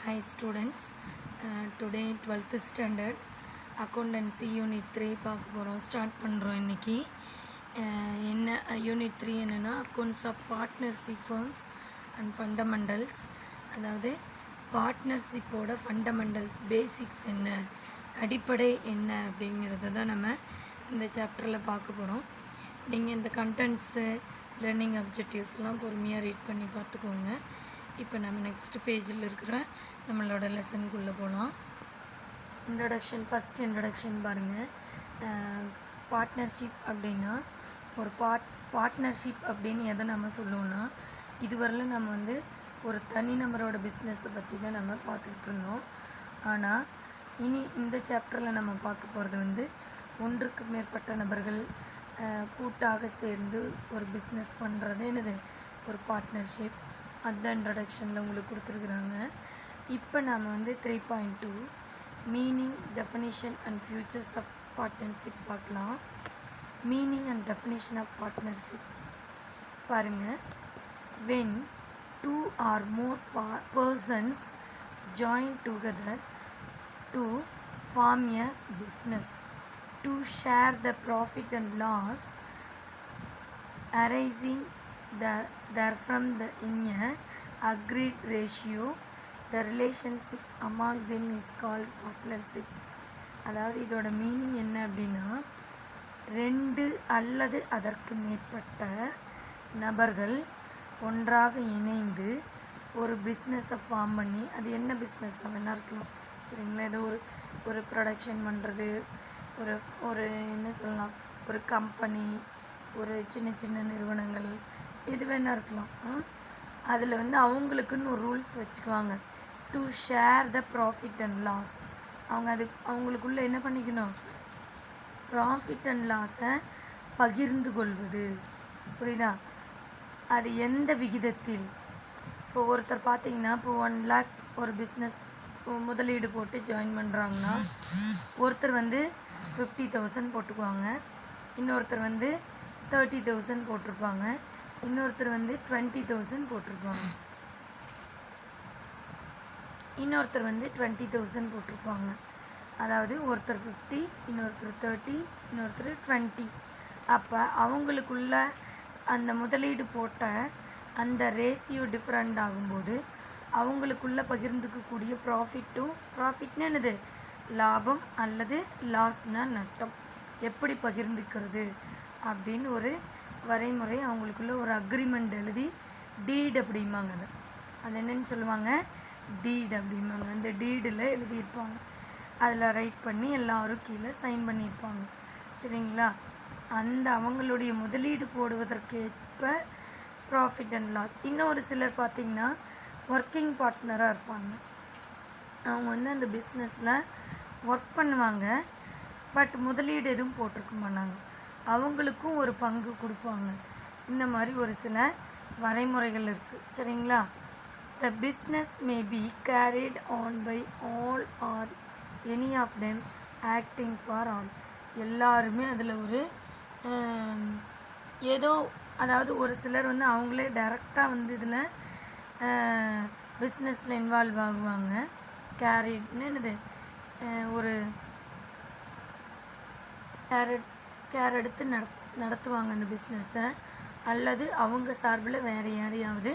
Hi students, today 12th standard accountancy unit 3 பார்க்க போகிறோம். Start பண்ணுறோம் இன்றைக்கி. என்ன யூனிட் 3 என்னென்னா accounts of partnership firms and fundamentals. அதாவது பார்ட்னர்ஷிப்போட ஃபண்டமெண்டல்ஸ் பேசிக்ஸ் என்ன, அடிப்படை என்ன அப்படிங்கிறத தான் நம்ம இந்த சாப்டரில் பார்க்க போகிறோம். நீங்கள் இந்த கண்டென்ட்ஸு லேர்னிங் அப்ஜெக்டிவ்ஸ்லாம் பொறுமையாக ரீட் பண்ணி பார்த்துக்கோங்க. இப்போ நம்ம நெக்ஸ்ட் பேஜில் இருக்கிற நம்மளோட லெசனுக்குள்ளே போகலாம். இன்ட்ரடக்ஷன், ஃபஸ்ட் இன்ட்ரடக்ஷன் பாருங்கள். பார்ட்னர்ஷிப் அப்படின்னா ஒரு பார்ட்னர்ஷிப் அப்படின்னு எதை நம்ம சொல்லுவோம்னா, இதுவரையிலும் நம்ம வந்து ஒரு தனிநபரோட பிஸ்னஸை பற்றி தான் நம்ம பார்த்துக்கிட்டு இருந்தோம். ஆனால் இனி இந்த சாப்டரில் நம்ம பார்க்க போகிறது வந்து ஒன்றுக்கு மேற்பட்ட நபர்கள் கூட்டாக சேர்ந்து ஒரு பிஸ்னஸ் பண்ணுறது என்னது, ஒரு பார்ட்னர்ஷிப். அந்த இன்ட்ரடக்ஷனில் உங்களுக்கு கொடுத்துருக்குறாங்க. இப்போ நாம் வந்து 3.2 meaning, definition and features of partnership பார்க்கலாம். Meaning and definition of partnership பாருங்கள். When 2 or more persons join together to form a business to share the profit and loss arising therefrom in a agreed ratio, the relationship among them is called partnership. அதாவது இதோட meaning என்ன அப்படின்னா, 2 அல்லது அதற்கு மேற்பட்ட நபர்கள் ஒன்றாக இணைந்து ஒரு பிஸ்னஸை ஃபார்ம் பண்ணி, அது என்ன பிஸ்னஸ் வேணா இருக்கலாம் சரிங்களா. ஏதோ ஒரு ப்ரொடக்ஷன் பண்ணுறது, ஒரு என்ன சொல்லலாம், ஒரு கம்பெனி, ஒரு சின்ன சின்ன நிறுவனங்கள், எது வேணா இருக்கலாம். அதில் வந்து அவங்களுக்குன்னு ஒரு ரூல்ஸ் வச்சுக்குவாங்க. To share the profit and loss. அவங்களுக்குள்ளே என்ன பண்ணிக்கணும், ப்ராஃபிட் அண்ட் லாஸை பகிர்ந்து கொள்வது. புரியுதா? அது எந்த விகிதத்தில்? இப்போ ஒருத்தர் பார்த்தீங்கன்னா, இப்போ 1 lakh ஒரு பிஸ்னஸ் முதலீடு போட்டு ஜாயின் பண்ணுறாங்கன்னா, ஒருத்தர் வந்து 50,000 போட்டுக்குவாங்க, இன்னொருத்தர் வந்து 30,000 போட்டிருப்பாங்க, இன்னொருத்தர் வந்து 20,000 போட்டிருப்பாங்க, இன்னொருத்தர் வந்து 20,000 போட்டிருப்பாங்க. அதாவது ஒருத்தர் 50, இன்னொருத்தர் 30, இன்னொருத்தர் 20. அப்போ அவங்களுக்குள்ள அந்த முதலீடு போட்ட அந்த ரேஷியோ டிஃப்ரெண்ட் ஆகும்போது அவங்களுக்குள்ளே பகிர்ந்துக்கக்கூடிய ப்ராஃபிட்னு என்னது, லாபம், அல்லது லாஸ்னால் நட்டம், எப்படி பகிர்ந்துக்கிறது அப்படின்னு ஒரு வரைமுறை, அவங்களுக்குள்ள ஒரு அக்ரிமெண்ட் எழுதி, டீட் அப்படிம்பாங்க. அது என்னன்னு சொல்லுவாங்க, டீட் அப்படிம்பாங்க. அந்த டீடில் எழுதியிருப்பாங்க, அதில் ரைட் பண்ணி எல்லோரும் கீழே சைன் பண்ணியிருப்பாங்க சரிங்களா. அந்த அவங்களுடைய முதலீடு போடுவதற்கேற்ப ப்ராஃபிட் அண்ட் லாஸ். இன்னும் ஒரு சிலர் பார்த்திங்கன்னா ஒர்க்கிங் பார்ட்னராக இருப்பாங்க. அவங்க வந்து அந்த பிஸ்னஸில் ஒர்க் பண்ணுவாங்க, பட் முதலீடு எதுவும் போட்டிருக்க மாட்டாங்க, அவங்களுக்கும் ஒரு பங்கு கொடுப்பாங்க. இந்த மாதிரி ஒரு சில வரைமுறைகள் இருக்குது சரிங்களா. The business may be carried on by all or any of them acting for all. எல்லாருமே அதில் ஒரு ஏதோ, அதாவது ஒரு சிலர் வந்து அவங்களே டைரெக்டாக வந்து இதில் பிஸ்னஸில் இன்வால்வ் ஆகுவாங்க. கேரிட்னு என்னது, ஒரு கேர் எடுத்து நடத்துவாங்க அந்த பிஸ்னஸை, அல்லது அவங்க சார்பில் வேறு யாரையாவது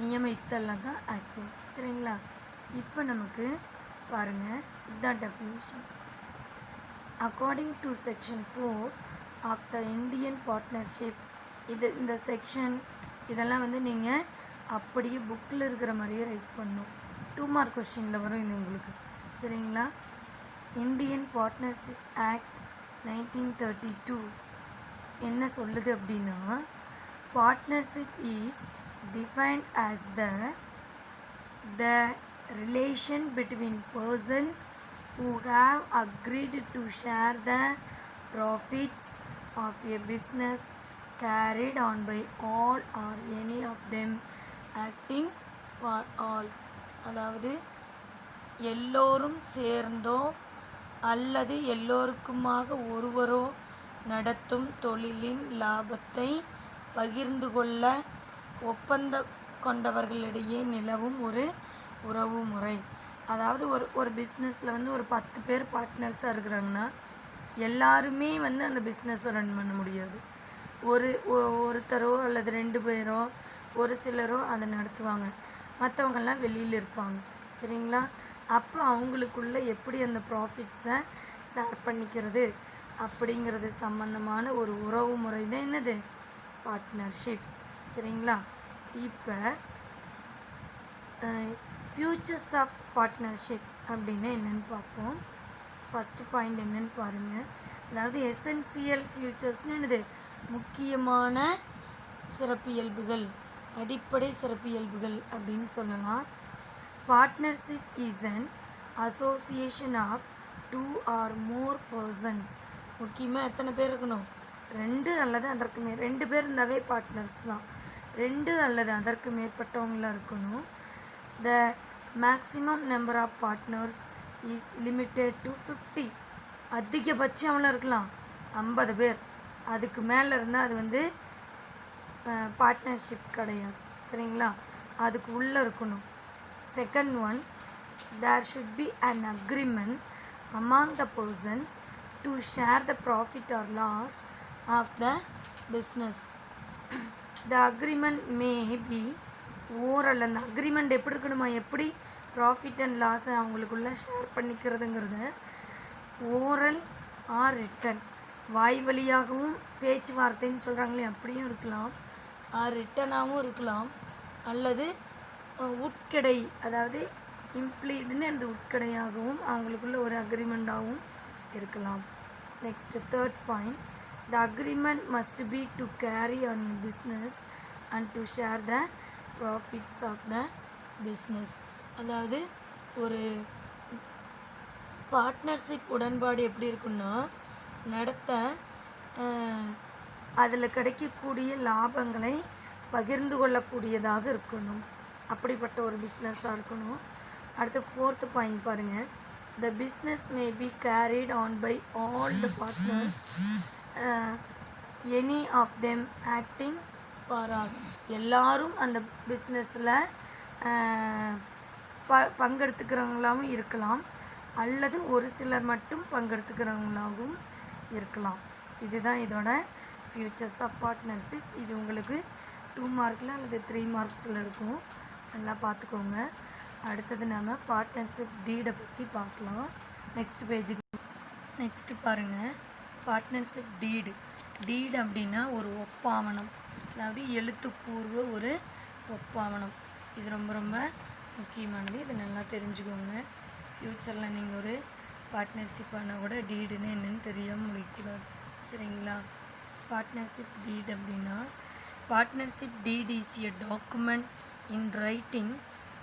நியமித்தெல்லாம் தான் ஆக்டிங் சரிங்களா. இப்போ நமக்கு பாருங்கள், இதுதான் definition. According to section 4 of the Indian partnership. இந்த செக்ஷன் இதெல்லாம் வந்து நீங்கள் அப்படியே புக்கில் இருக்கிற மாதிரியே ரைட் பண்ணணும். 2 மார்க் கொஸ்டினில் வரும் இது உங்களுக்கு சரிங்களா. இந்தியன் பார்ட்னர்ஷிப் ஆக்ட் 1932 என்ன சொல்லுது அப்படின்னா, partnership is defined as the relation between persons who have agreed to share the profits of a business carried on by all or any of them acting for all. அதாவது எல்லோரும் சேர்ந்தோ அல்லது எல்லோருக்குமாக ஒருவரோ நடத்தும் தொழிலின் லாபத்தை பகிர்ந்து கொள்ள ஒப்பந்த கொண்டவர்களிடையே நிலவும் ஒரு உறவு முறை. அதாவது ஒரு பிஸ்னஸில் வந்து ஒரு 10 பேர் பார்ட்னர்ஸாக இருக்கிறாங்கன்னா எல்லாருமே வந்து அந்த பிஸ்னஸை ரன் பண்ண முடியாது. ஒருத்தரோ அல்லது 2 பேரோ ஒரு சிலரோ அதை நடத்துவாங்க, மற்றவங்கெல்லாம் வெளியில் இருப்பாங்க. சரிங்களா? அப்போ அவங்களுக்குள்ள எப்படி அந்த ப்ராஃபிட்ஸை ஷேர் பண்ணிக்கிறது அப்படிங்கிறது சம்மந்தமான ஒரு உறவு முறை தான் என்னது, பார்ட்னர்ஷிப். சரிங்களா? இப்போ ஃபியூச்சர்ஸ் ஆஃப் பார்ட்னர்ஷிப் அப்படின்னா என்னென்னு பார்ப்போம். ஃபஸ்ட்டு பாயிண்ட் என்னென்னு பாருங்கள். அதாவது எசென்சியல் ஃபியூச்சர்ஸ்னு என்னது, முக்கியமான சிறப்பியல்புகள், அடிப்படை சிறப்பியல்புகள் அப்படின்னு சொல்லலாம். Partnership is an association of 2 or more persons. முக்கியமாக எத்தனை பேர் இருக்கணும், 2 அல்லது அதற்கு 2 பேர் இருந்தாவே பார்ட்னர்ஸ் தான். 2 அல்லது அதற்கு மேற்பட்டவங்களாக இருக்கணும். The maximum number of partners is limited to 50. அதிகபட்சம் எவ்வளோ இருக்கலாம், 50 பேர். அதுக்கு மேலே இருந்தால் அது வந்து பார்ட்னர்ஷிப் கிடையாது. சரிங்களா? அதுக்கு உள்ளே இருக்கணும். Second one, there should be an agreement among the persons to share the profit or loss of the business. The agreement may be oral. அந்த அக்ரிமெண்ட் எப்படி இருக்கணுமா, எப்படி ப்ராஃபிட் அண்ட் லாஸை அவங்களுக்குள்ள ஷேர் பண்ணிக்கிறதுங்கிறத ஓரல் ஆர் ரிட்டன், வாய் வழியாகவும் பேச்சுவார்த்தைன்னு சொல்கிறாங்களே அப்படியும் இருக்கலாம், ஆர் ரிட்டனாகவும் இருக்கலாம், அல்லது உட்கிடை அதாவது இம்ப்ளீடுன்னு அந்த உட்கடையாகவும் அவங்களுக்குள்ள ஒரு அக்ரிமெண்ட்டாகவும் இருக்கலாம். Next third point, the agreement must be to carry on you business and to share the profits of the business. அதாவது ஒரு பார்ட்னர்ஷிப் உடன்பாடு எப்படி இருக்குன்னா, நடத்த அதில் கிடைக்கக்கூடிய லாபங்களை பகிர்ந்து கொள்ளக்கூடியதாக இருக்கணும். அப்படிப்பட்ட ஒரு பிஸ்னஸாக இருக்கணும். அடுத்து ஃபோர்த்து பாயிண்ட் பாருங்கள். The business may be carried on by all the partners, any of them acting for all. எல்லாரும் அந்த பிஸ்னஸில் பங்கெடுத்துக்கிறவங்களாகவும் இருக்கலாம், அல்லது ஒரு சிலர் மட்டும் பங்கெடுத்துக்கிறவங்களாகவும் இருக்கலாம். இதுதான் இதோட ஃபியூச்சர்ஸ் ஆஃப் பார்ட்னர்ஷிப். இது உங்களுக்கு 2 மார்க்கில் அல்லது 3 மார்க்ஸில் இருக்கும். நல்லா பார்த்துக்கோங்க. அடுத்தது நம்ம பார்ட்னர்ஷிப் டீடை பற்றி பார்க்கலாம். நெக்ஸ்ட் பேஜுக்கு நெக்ஸ்ட்டு பாருங்கள். பார்ட்னர்ஷிப் டீடு அப்படின்னா ஒரு ஒப்பாவணம், அதாவது எழுத்துப்பூர்வ ஒரு ஒப்பாவணம். இது ரொம்ப ரொம்ப முக்கியமானது. இது நல்லா தெரிஞ்சுக்கோங்க. ஃப்யூச்சரில் நீங்கள் ஒரு பார்ட்னர்ஷிப் ஆனால் கூட டீடுன்னு என்னென்னு தெரியாமல் முடிக்கக்கூடாது. சரிங்களா? பார்ட்னர்ஷிப் டீட் அப்படின்னா, partnership deed is a document in writing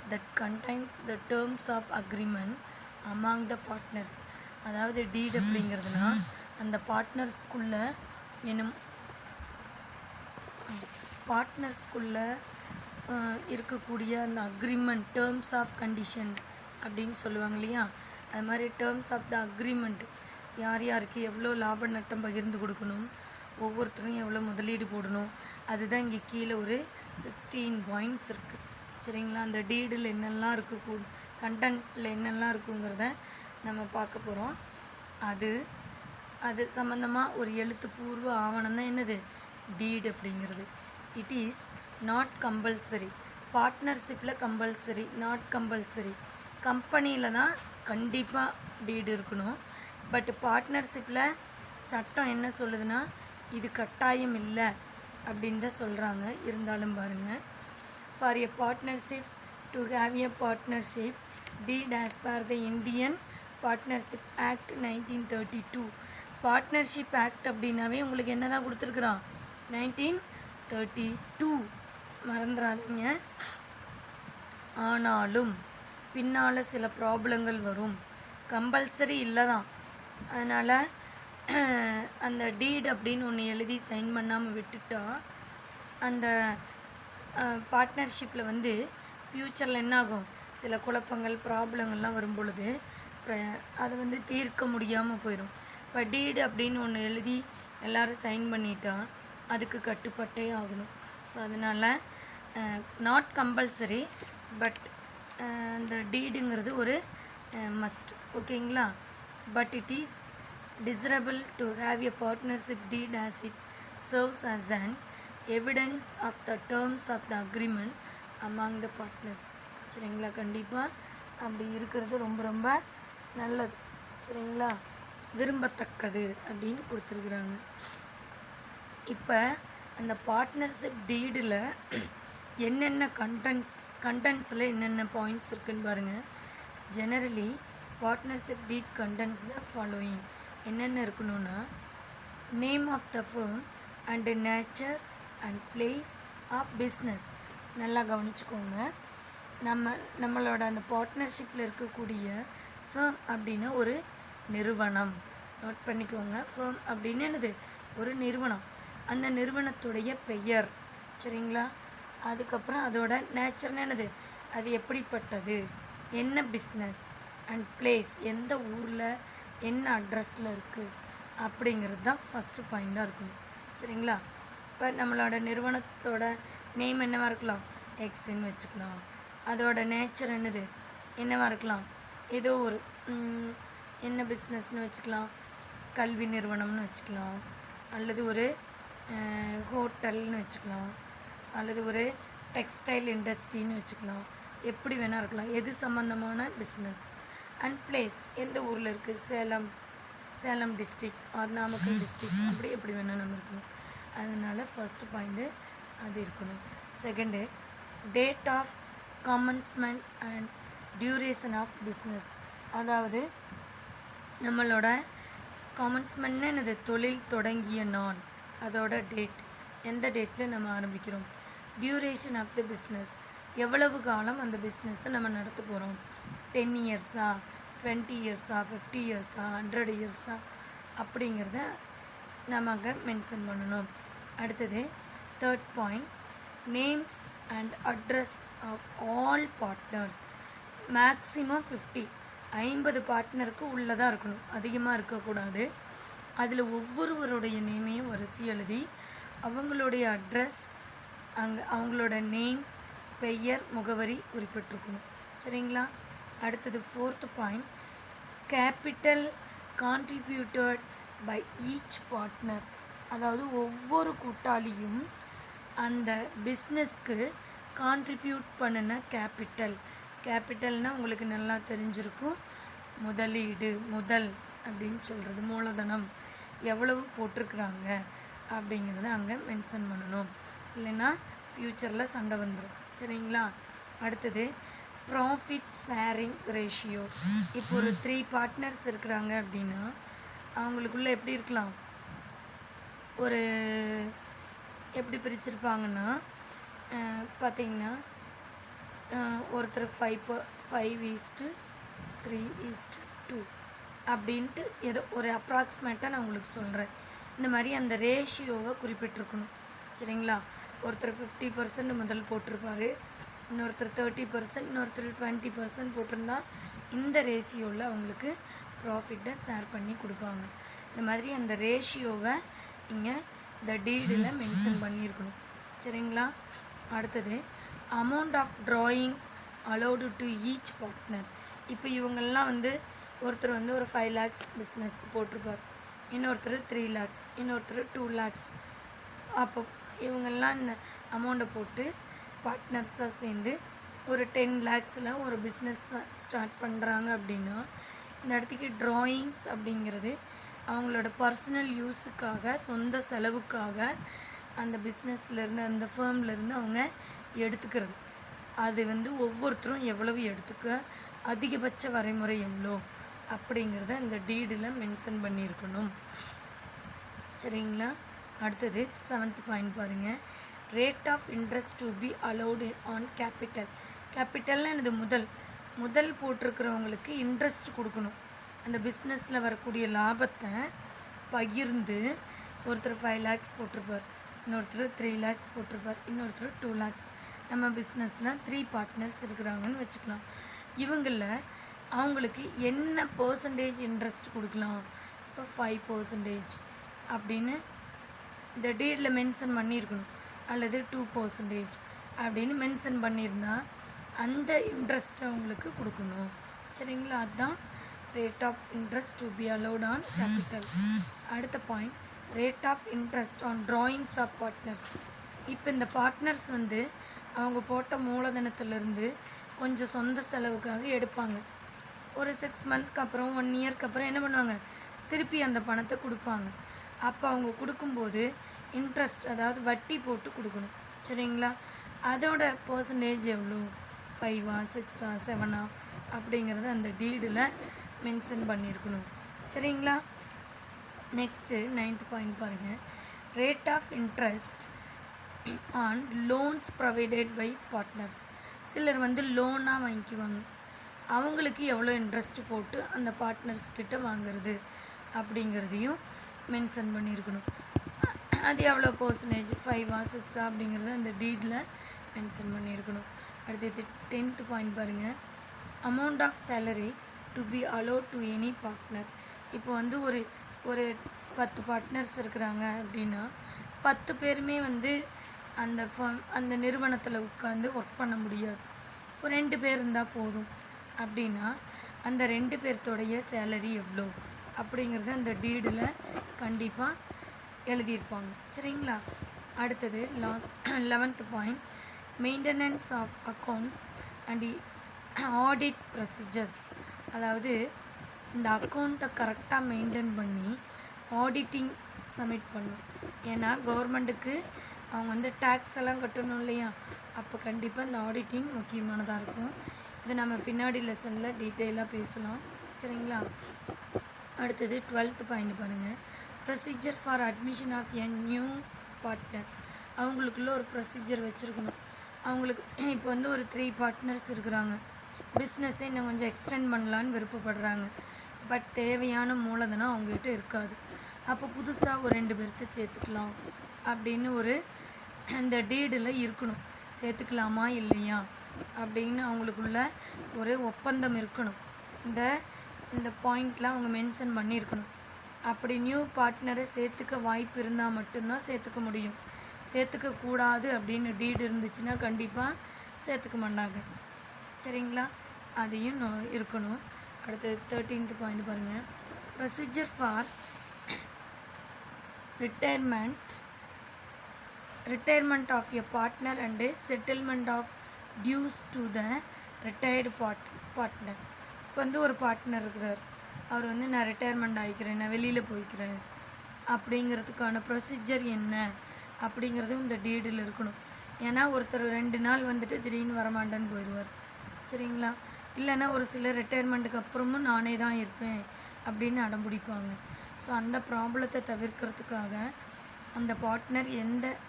that contains the terms of agreement among the partners. அதாவது டீட் அப்படிங்கிறதுனா அந்த பார்ட்னர்ஸ்குள்ளே இருக்கக்கூடிய அந்த அக்ரிமெண்ட், டேர்ம்ஸ் ஆஃப் கண்டிஷன் அப்படின்னு சொல்லுவாங்க இல்லையா, அது மாதிரி டேர்ம்ஸ் ஆஃப் த அக்ரிமெண்ட், யார் யாருக்கு எவ்வளோ லாப நட்டம் பகிர்ந்து கொடுக்கணும், ஒவ்வொருத்தரும் எவ்வளோ முதலீடு போடணும், அதுதான் இங்கே கீழே ஒரு 16 பாயிண்ட்ஸ் இருக்குது. சரிங்களா? அந்த டீடில் என்னெல்லாம் இருக்குது, கண்டென்ட்டில் என்னெல்லாம் இருக்குங்கிறத நம்ம பார்க்க போகிறோம். அது சம்மந்தமாக ஒரு எழுத்துப்பூர்வ ஆவணம் தான் என்னது டீடு அப்படிங்கிறது. It is not compulsory. பார்ட்னர்ஷிப்பில் கம்பல்சரி, நாட் கம்பல்சரி. கம்பெனியில் தான் கண்டிப்பாக டீடு இருக்கணும். பட் பார்ட்னர்ஷிப்பில் சட்டம் என்ன சொல்லுதுன்னா, இது கட்டாயம் இல்லை அப்படின்னு தான் சொல்கிறாங்க. இருந்தாலும் பாருங்கள், for a partnership to have a partnership deed as per the Indian partnership act 1932. Partnership act அப்படின்னாவே உங்களுக்கு என்ன தான் கொடுத்துருக்குறான், 1932, மறந்துடாதீங்க. ஆனாலும் பின்னால் சில ப்ராப்ளங்கள் வரும், கம்பல்சரி இல்லை தான். அதனால் அந்த டீட் அப்படின்னு ஒன்று எழுதி சைன் பண்ணாமல் விட்டுட்டா அந்த பார்ட்னர்ஷிப்பில் வந்து ஃப்யூச்சரில் என்னாகும், சில குழப்பங்கள் ப்ராப்ளங்கள்லாம் வரும் பொழுது அதை வந்து தீர்க்க முடியாமல் போயிடும். இப்போ டீடு அப்படின்னு ஒன்று எழுதி எல்லோரும் சைன் பண்ணிட்டா அதுக்கு கட்டுப்பட்டே ஆகணும். ஸோ அதனால் நாட் கம்பல்சரி, பட் இந்த டீடுங்கிறது ஒரு மஸ்ட், ஓகேங்களா. But it is desirable to have a partnership deed as it serves as an evidence of the terms of the agreement among the partners. சரிங்களா, கண்டிப்பாக அப்படி இருக்கிறது ரொம்ப ரொம்ப நல்லது. சரிங்களா, விரும்பத்தக்கது அப்படின்னு கொடுத்துருக்குறாங்க. இப்போ அந்த பார்ட்னர்ஷிப் டீடில் என்னென்ன கண்டென்ட்ஸில் என்னென்ன பாயிண்ட்ஸ் இருக்குதுன்னு பாருங்கள். Generally partnership deed contents the following. என்னென்ன இருக்கணும்னா, name of the firm and nature and place of business. நல்லா கவனிச்சுக்கோங்க. நம்மளோட அந்த பார்ட்னர்ஷிப்பில் இருக்கக்கூடிய ஃபர்ம் அப்படின்னா ஒரு நிறுவனம். நோட் பண்ணிக்கோங்க. ஃபர்ம் அப்படின்னு என்னது, ஒரு நிறுவனம். அந்த நிறுவனத்துடைய பெயர், சரிங்களா. அதுக்கப்புறம் அதோட நேச்சர்னு என்னது, அது எப்படிப்பட்டது, என்ன பிஸ்னஸ், அண்ட் பிளேஸ், எந்த ஊரில் என்ன அட்ரஸில் இருக்குது அப்படிங்கிறது தான் ஃபஸ்ட்டு பாயிண்டாக இருக்கணும். சரிங்களா. இப்போ நம்மளோட நிறுவனத்தோட நேம் என்னவாக இருக்கலாம், எக்ஸ்ன்னு வச்சுக்கலாம். அதோட நேச்சர் என்னவாக இருக்கலாம், ஏதோ ஒரு என்ன பிஸ்னஸ்னு வச்சுக்கலாம், கல்வி நிறுவனம்னு வச்சுக்கலாம், அல்லது ஒரு ஹோட்டல்னு வச்சுக்கலாம், அல்லது ஒரு டெக்ஸ்டைல் இண்டஸ்ட்ரின்னு வச்சுக்கலாம். எப்படி வேணால் இருக்கலாம், எது சம்மந்தமான பிஸ்னஸ். அண்ட் பிளேஸ், எந்த ஊரில் இருக்குது, Salem district or Namakkal district, அப்படி எப்படி வேணால் நம்ம இருக்கணும். அதனால் ஃபர்ஸ்ட் பாயிண்ட்டு அது இருக்கணும். Second, date of commencement and duration of business. அதாவது நம்மளோட கமன்ஸ்மெண்ட்னு என்னது, தொழில் தொடங்கிய நாள், அதோட டேட், எந்த டேட்டில் நம்ம ஆரம்பிக்கிறோம். டியூரேஷன் ஆஃப் த பிஸ்னஸ், எவ்வளவு காலம் அந்த பிஸ்னஸை நம்ம நடத்த போகிறோம். 10 இயர்ஸா, 20 இயர்ஸா, 50 இயர்ஸா, 100 இயர்ஸா, அப்படிங்கிறத நம்ம அங்கே மென்ஷன் பண்ணணும். அடுத்தது third point, names and address of all partners. Maximum 50 பார்ட்னருக்கு உள்ளதாக இருக்கணும், அதிகமாக இருக்கக்கூடாது. அதில் ஒவ்வொருவருடைய நேமையும் வரிசை எழுதி அவங்களுடைய அட்ரஸ், அவங்களோட நேம், பெயர், முகவரி குறிப்பிட்டிருக்கணும். சரிங்களா. அடுத்தது fourth point, capital contributed by each partner. அதாவது ஒவ்வொரு கூட்டாளியும் அந்த பிஸ்னஸ்க்கு கான்ட்ரிபியூட் பண்ணின கேபிட்டல்னால் உங்களுக்கு நல்லா தெரிஞ்சிருக்கும். முதலீடு, முதல் அப்படின்னு சொல்கிறது, மூலதனம் எவ்வளவு போட்டிருக்குறாங்க அப்படிங்கிறத அங்கே மென்ஷன் பண்ணணும். இல்லைன்னா ஃப்யூச்சரில் சண்டை வந்துடும். சரிங்களா. அடுத்தது ப்ராஃபிட் ஷேரிங் ரேஷியோ. இப்போ ஒரு 3 பார்ட்னர்ஸ் இருக்கிறாங்க அப்படின்னா அவங்களுக்குள்ளே எப்படி இருக்கலாம், ஒரு எப்படி பிரிச்சிருப்பாங்கன்னா பார்த்திங்கன்னா ஒருத்தர் 5:3:2 அப்படின்ட்டு ஏதோ ஒரு அப்ராக்சிமேட்டாக நான் உங்களுக்கு சொல்கிறேன். இந்த மாதிரி அந்த ரேஷியோவை குறிப்பிட்டிருக்கணும். சரிங்களா. ஒருத்தர் 50% முதல் போட்டிருப்பார், இன்னொருத்தர் 30%, இன்னொருத்தர் 20% போட்டிருந்தா இந்த ரேஷியோவில் அவங்களுக்கு ப்ராஃபிட்டை ஷேர் பண்ணி கொடுப்பாங்க. இந்த மாதிரி அந்த ரேஷியோவை இங்கே இந்த டீடில் மென்ஷன் பண்ணியிருக்கணும். சரிங்களா. அடுத்தது amount of drawings allowed to each partner. இப்போ இவங்கெல்லாம் ஒருத்தர் ஒரு 5 lakhs பிஸ்னஸ்க்கு போட்டிருப்பார், இன்னொருத்தர் 3 lakhs, இன்னொருத்தர் 2 lakhs. அப்போ இவங்கெல்லாம் இந்த அமௌண்ட்டை போட்டு பார்ட்னர்ஸாக சேர்ந்து ஒரு 10 lakhsல ஒரு பிஸ்னஸ் ஸ்டார்ட் பண்ணுறாங்க அப்படின்னா இந்த இடத்துக்கு ட்ராயிங்ஸ் அப்படிங்கிறது அவங்களோட பர்சனல் யூஸுக்காக, சொந்த செலவுக்காக அந்த பிஸ்னஸ்லேருந்து, அந்த ஃபேம்லேருந்து அவங்க எடுத்துக்கிறது. அது ஒவ்வொருத்தரும் எவ்வளவு எடுத்துக்க, அதிகபட்ச வரைமுறை எவ்வளோ அப்படிங்கிறத இந்த டீடில் மென்ஷன் பண்ணியிருக்கணும். சரிங்களா. அடுத்தது 7th பாயிண்ட் பாருங்கள், rate of interest to be allowed on capital. கேபிட்டல்னால் எனது முதல் போட்டிருக்கிறவங்களுக்கு இன்ட்ரெஸ்ட் கொடுக்கணும். அந்த பிஸ்னஸில் வரக்கூடிய லாபத்தை பகிர்ந்து ஒருத்தர் 5 lakhs போட்டிருப்பார், இன்னொருத்தர் 3 lakhs போட்டிருப்பார், இன்னொருத்தர் 2 lakhs. நம்ம பிஸ்னஸில் 3 பார்ட்னர்ஸ் இருக்கிறாங்கன்னு வச்சுக்கலாம். இவங்களில் அவங்களுக்கு என்ன பர்சன்டேஜ் இன்ட்ரெஸ்ட் கொடுக்கலாம். இப்போ 5% அப்படின்னு இந்த டீடில் மென்ஷன் பண்ணியிருக்கணும், அல்லது 2% அப்படின்னு மென்ஷன் பண்ணியிருந்தா அந்த இன்ட்ரெஸ்ட்டை அவங்களுக்கு கொடுக்கணும். சரிங்களா? அதுதான் rate of interest to be allowed on capital. அடுத்த point, rate of interest on drawings of partners. இப்போ இந்த பார்ட்னர்ஸ் வந்து அவங்க போட்ட மூலதனத்திலேருந்து கொஞ்சம் சொந்த செலவுக்காக எடுப்பாங்க. ஒரு 6 மந்த்க்கு அப்புறம் 1 இயர்க்கு அப்புறம் என்ன பண்ணுவாங்க, திருப்பி அந்த பணத்தை கொடுப்பாங்க. அப்போ அவங்க கொடுக்கும்போது இன்ட்ரெஸ்ட், அதாவது வட்டி போட்டு கொடுக்கணும். சரிங்களா? அதோட பர்சன்டேஜ் எவ்வளோ, 5ஆ 6ஆ 7ஆ அப்படிங்கிறத அந்த டீடில் மென்ஷன் பண்ணியிருக்கணும். சரிங்களா? நெக்ஸ்ட்டு 9th பாயிண்ட் பாருங்கள். Rate of interest on loans provided by partners. சிலர் வந்து லோனாக வாங்கிக்குவாங்க. அவங்களுக்கு எவ்வளோ இன்ட்ரெஸ்ட் போட்டு அந்த பார்ட்னர்ஸ் கிட்ட வாங்குறது அப்படிங்கிறதையும் மென்ஷன் பண்ணியிருக்கணும். அது எவ்வளோ பர்சன்டேஜ், 5ஆ 6ஆ அப்படிங்கிறத அந்த டீடில் மென்ஷன் பண்ணியிருக்கணும். அடுத்தது 10th பாயிண்ட் பாருங்கள். Amount of salary to be allot to any partner. இப்போ வந்து ஒரு 10 பார்ட்னர்ஸ் இருக்கிறாங்க அப்படின்னா 10 பேருமே வந்து அந்த நிறுவனத்தில் உட்காந்து ஒர்க் பண்ண முடியாது. ஒரு 2 பேர் இருந்தால் போதும். அப்படின்னா அந்த 2 பேர்த்தோடைய சேலரி எவ்வளோ அப்படிங்கிறத அந்த டீடில் கண்டிப்பாக எழுதியிருப்பாங்க. சரிங்களா? அடுத்தது 11th point, maintenance of accounts and audit procedures. அதாவது இந்த அக்கௌண்ட்டை கரெக்டாக மெயின்டைன் பண்ணி ஆடிட்டிங் சப்மிட் பண்ணணும். ஏன்னா கவர்மெண்ட்டுக்கு அவங்க வந்து டேக்ஸ் எல்லாம் கட்டணும் இல்லையா? அப்போ கண்டிப்பாக இந்த ஆடிட்டிங் முக்கியமானதாக இருக்கும். இது நம்ம பின்னாடி லெசனில் டீட்டெயிலாக பேசலாம். சரிங்களா? அடுத்தது 12th பாயிண்ட் பாருங்கள். Procedure for admission of a new partner. அவங்களுக்குள்ள ஒரு ப்ரொசீஜர் வச்சுருக்கணும். அவங்களுக்கு இப்போ வந்து ஒரு 3 பார்ட்னர்ஸ் இருக்கிறாங்க. பிஸ்னஸை இன்னும் கொஞ்சம் எக்ஸ்டெண்ட் பண்ணலான்னு விருப்பப்படுறாங்க. பட் தேவையான மூலதனம் அவங்ககிட்ட இருக்காது. அப்போ புதுசாக ஒரு 2 பேர்த்த சேர்த்துக்கலாம் அப்படின்னு இந்த டீடில் இருக்கணும். சேர்த்துக்கலாமா இல்லையா அப்படின்னு அவங்களுக்குள்ள ஒரு ஒப்பந்தம் இருக்கணும். இந்த பாயிண்டில் அவங்க மென்ஷன் பண்ணியிருக்கணும். அப்படி நியூ பார்ட்னரை சேர்த்துக்க வாய்ப்பு இருந்தால் மட்டும்தான் சேர்த்துக்க முடியும். சேர்த்துக்கக்கூடாது அப்படின்னு டீடு இருந்துச்சுன்னா கண்டிப்பாக சேர்த்துக்க மாட்டாங்க. சரிங்களா? அதையும் இருக்கணும். அடுத்து 13th பாயிண்ட் பாருங்கள். Procedure for retirement of a partner and settlement of dues to the retired partner. இப்போ வந்து ஒரு பார்ட்னர் இருக்கிறார். அவர் வந்து நான் ரிட்டையர்மெண்ட் ஆகிக்கிறேன், நான் வெளியில் போய்க்கிறேன் அப்படிங்கிறதுக்கான ப்ரொசீஜர் என்ன அப்படிங்கிறதும் இந்த டீடில் இருக்கணும். ஏன்னா ஒருத்தர் 2 நாள் வந்துட்டு திடீர்னு வரமாட்டேன்னு போயிடுவார். சரிங்களா? இல்லைன்னா ஒரு சிலர் ரிட்டையர்மெண்ட்டுக்கு அப்புறமும் நானே தான் இருப்பேன் அப்படின்னு அடம்பிடிப்பாங்க. ஸோ அந்த ப்ராப்ளத்தை தவிர்க்கிறதுக்காக அந்த பார்ட்னர்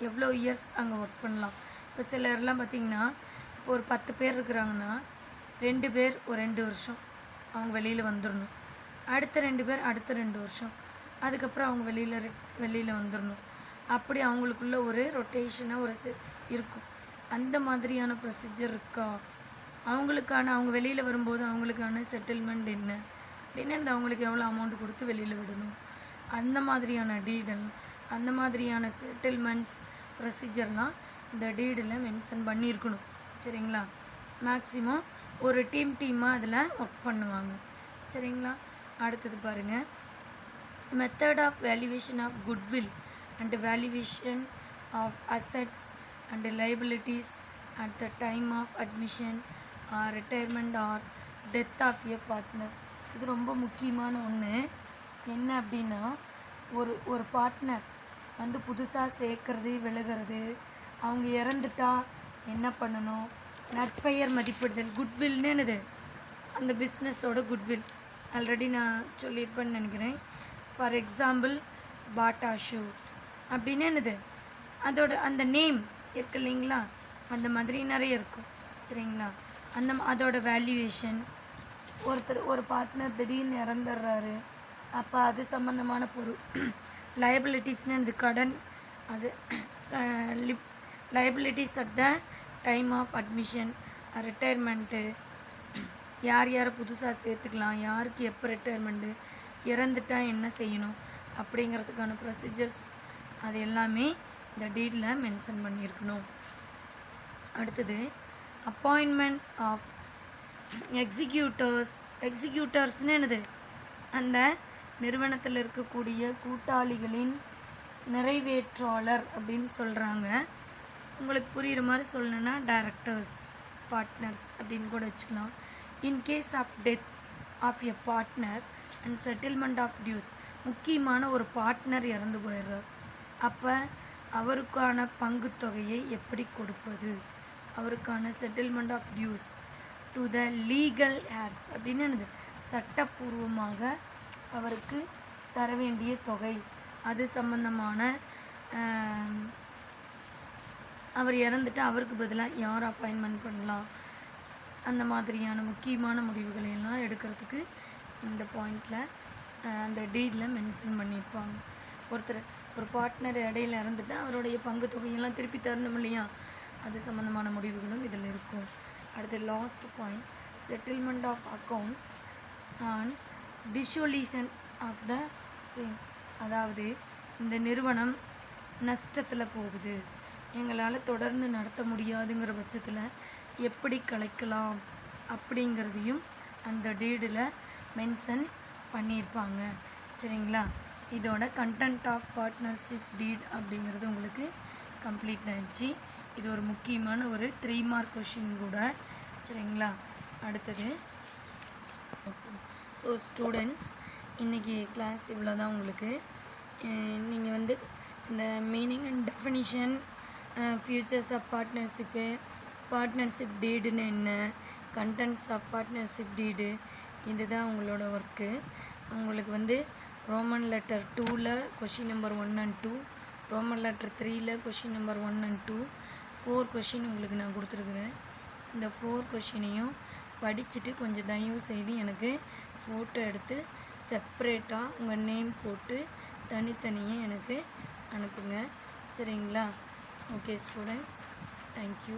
எவ்வளோ இயர்ஸ் அங்கே ஒர்க் பண்ணலாம். இப்போ சிலர்லாம் பார்த்திங்கன்னா, இப்போ ஒரு 10 பேர் இருக்கிறாங்கன்னா 2 பேர் ஒரு 2 வருஷம் அவங்க வெளியில் வந்துடணும். அடுத்த 2 பேர் அடுத்த 2 வருஷம், அதுக்கப்புறம் அவங்க வெளியில் வந்துடணும். அப்படி அவங்களுக்குள்ள ஒரு ரொட்டேஷனாக இருக்கும். அந்த மாதிரியான ப்ரொசீஜர் இருக்கா? அவங்க வெளியில் வரும்போது அவங்களுக்கான செட்டில்மெண்ட் என்ன அப்படின்னு அவங்களுக்கு எவ்வளோ அமௌண்ட் கொடுத்து வெளியில் விடணும், அந்த மாதிரியான டீடல், அந்த மாதிரியான செட்டில்மெண்ட்ஸ் ப்ரொசீஜர்லாம் இந்த டீடில் மென்ஷன் பண்ணியிருக்கணும். சரிங்களா? மேக்ஸிமம் ஒரு டீமாக அதில் ஒர்க் பண்ணுவாங்க. சரிங்களா? அடுத்தது பாருங்கள். Method of valuation of goodwill and valuation of assets and liabilities at the time of admission or retirement or death of a partner. இது ரொம்ப முக்கியமான ஒன்று. என்ன அப்படின்னா, ஒரு பார்ட்னர் வந்து புதுசாக சேர்க்கறது விலகிறது, அவங்க இறந்துட்டா என்ன பண்ணணும், நற்பெயர் மதிப்பிடுதல், குட்வில்னு என்னது, அந்த பிஸ்னஸோட குட்வில் ஆல்ரெடி நான் சொல்லியிருப்பேன்னு நினைக்கிறேன். ஃபார் எக்ஸாம்பிள் பாட்டா ஷூ அப்படின்னு என்னது, அந்த நேம் இருக்கு இல்லைங்களா, அந்த மாதிரி நிறைய இருக்கும். சரிங்களா? அதோட வேல்யூவேஷன், ஒரு பார்ட்னர் திடீர்னு இறந்துடுறாரு, அப்போ அது சம்மந்தமான பொருள். லைபிலிட்டிஸ்னு அது கடன், அது liabilities at the time of admission, retirement, யார் புதுசாக சேர்த்துக்கலாம், யாருக்கு எப்போ ரிட்டையர்மெண்ட்டு, இறந்துட்டால் என்ன செய்யணும் அப்படிங்கிறதுக்கான ப்ரொசீஜர்ஸ் அது எல்லாமே இந்த டீடில் மென்ஷன் பண்ணியிருக்கணும். அடுத்தது அப்பாயின்மெண்ட் ஆஃப் எக்ஸிக்யூட்டர்ஸ்னு என்னது, அந்த நிறுவனத்தில் இருக்கக்கூடிய கூட்டாளிகளின் நிறைவேற்றாளர் அப்படின்னு சொல்கிறாங்க. உங்களுக்கு புரிகிற மாதிரி சொல்லணுன்னா டைரக்டர்ஸ், பார்ட்னர்ஸ் அப்படின்னு கூட வச்சுக்கலாம். In case of death of a partner and settlement of dues, முக்கியமான ஒரு பார்ட்னர் இறந்து போயிடுறார், அப்போ அவருக்கான பங்கு தொகையை எப்படி கொடுப்பது, அவருக்கான settlement of dues to the legal heirs அப்படின்னு என்னது, சட்டப்பூர்வமாக அவருக்கு தர வேண்டிய தொகை, அது சம்பந்தமான அவர் இறந்துட்டு அவருக்கு பதிலாக யார் அப்பாயின்மெண்ட் பண்ணலாம், அந்த மாதிரியான முக்கியமான முடிவுகளை எல்லாம் எடுக்கிறதுக்கு இந்த பாயிண்டில் அந்த டீடில் மென்ஷன் பண்ணியிருப்பாங்க. ஒரு பார்ட்னர் இடையில இறந்துட்டு அவருடைய பங்கு தொகையெல்லாம் திருப்பி தரணும் இல்லையா, அது சம்மந்தமான முடிவுகளும் இதில் இருக்கும். அடுத்து last point, settlement of accounts and dissolution of the firm. அதாவது இந்த நிறுவனம் நஷ்டத்தில் போகுது, எங்களால் தொடர்ந்து நடத்த முடியாதுங்கிற பட்சத்தில் எப்படி கலைக்கலாம் அப்படிங்கிறதையும் அந்த டீடில் மென்ஷன் பண்ணியிருப்பாங்க. சரிங்களா, இதோட கண்டென்ட் ஆஃப் பார்ட்னர்ஷிப் டீட் அப்படிங்கிறது உங்களுக்கு கம்ப்ளீட் ஆகிடுச்சு. இது ஒரு முக்கியமான ஒரு 3 மார்க் கொஷின் கூட. சரிங்களா, அடுத்தது ஸோ ஸ்டூடெண்ட்ஸ், இன்றைக்கி கிளாஸ் இவ்வளோ தான். உங்களுக்கு நீங்கள் வந்து இந்த meaning and definition, features of partnership, partnership டீடுன்னு என்ன, கண்டென்ட்ஸ் ஆஃப் பார்ட்னர்ஷிப் டீடு, இதுதான் உங்களோட ஒர்க்கு. உங்களுக்கு வந்து ரோமன் லெட்டர் 2ல் question number 1 and 2, Roman letter 3ல் கொஷின் நம்பர் 1 and 2, 4 கொஷின் உங்களுக்கு நான் கொடுத்துருக்குறேன். இந்த 4 கொஷினையும் படிச்சுட்டு கொஞ்சம் தயவு செய்து எனக்கு ஃபோட்டோ எடுத்து செப்ரேட்டாக உங்கள் நேம் போட்டு தனித்தனியாக எனக்கு அனுப்புங்க. சரிங்களா, ஓகே ஸ்டூடெண்ட்ஸ், தேங்க்யூ.